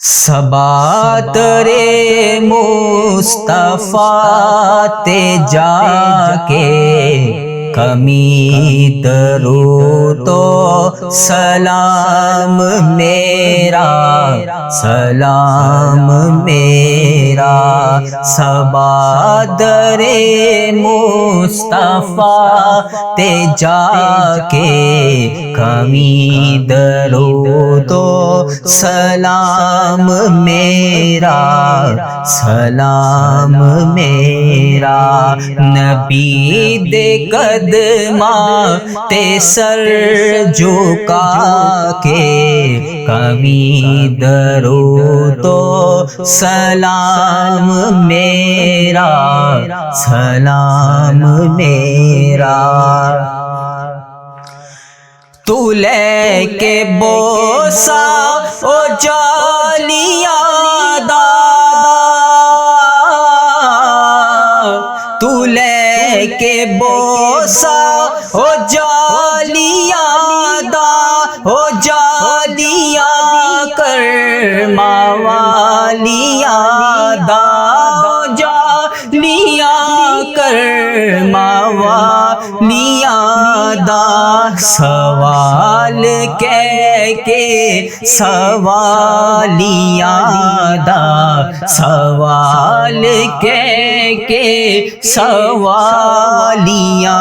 صبا ترے مصطفیٰ تے جا کے کمی درود و سلام میرا صبا درے مصطفیٰ تے جا کے کمی درود و سلام میرا نبی دے قدماں تے سر جھکا کے کمی درود و سلام میرا تو لے کے بوسا او جالیاں دا تو لے کے بوسا او جالیاں دا او جالیاں کرما والیاں دا او جالیاں کرما والیاں دا سوال کہہ کے سوالیاں دا سوال کہہ کے سوالیاں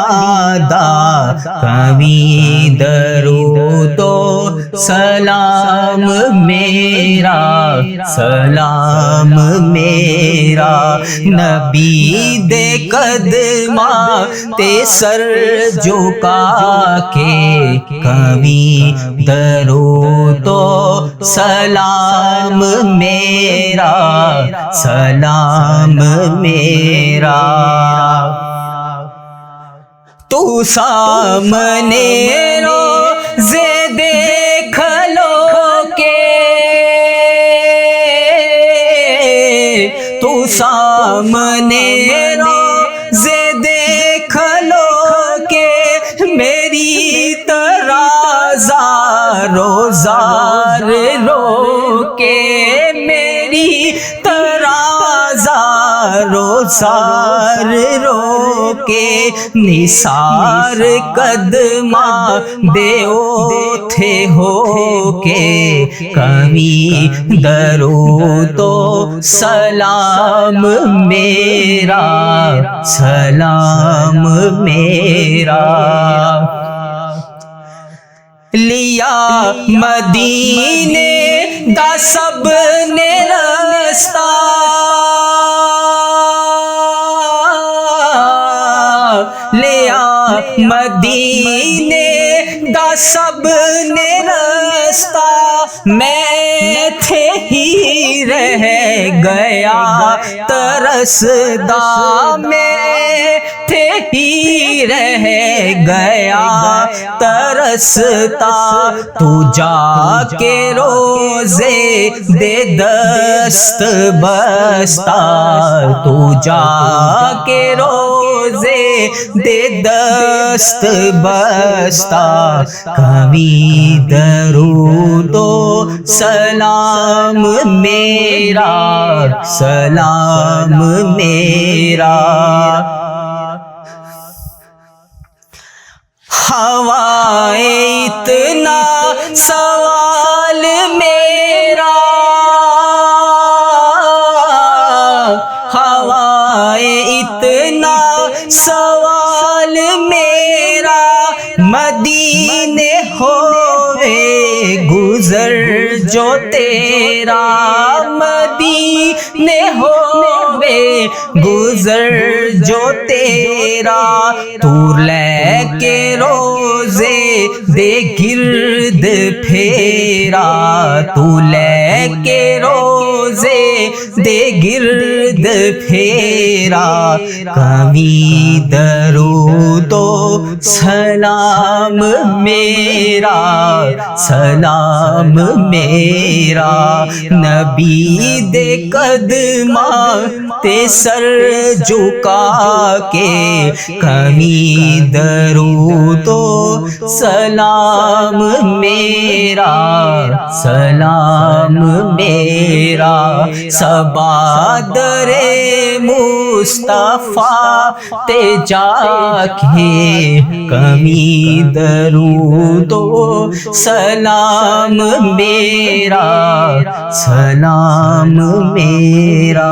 دا کمی درود و سلام میرا نبی دے قدماں تے سر جھکا کے کمی درود و سلام میرا تو سامنے روزے دیکھ لو کے تو سامنے روزے دیکھ لو کہ میری طرح زارو زار رو کے میری طرح زارو زار رو کے نثار قدماں دے اوتھے ہو کے کمی درود و سلام میرا لیا مدینے دا سب نے رستہ لیا مدینے دا سب نے رستہ میں تھے ہی رہ گیا ترسدا میں تھے ہی رہ گیا ترستا تو جا کے روزے دے دست بستا تو جا کے روزے دے دست بستا کمی درود و سلام میرا ہوائے اتنا سوال میرا ہوائے اتنا سوال میرا مدینے ہوئے گزر جو تیرا مدینے ہوئے گزر جو تیرا تو لے کے روزے دے گرد پھیرا تو لے کے روزے دے گرد گرد پھیرا، کبھی درود و سلام میرا، سلام میرا، نبی دے قدماں تے سر جھکا کے، کبھی درود و سلام میرا، سلام میرا، صبا در مصطفیٰ تے جا کے، کبھی درود و سلام میرا، سلام میرا۔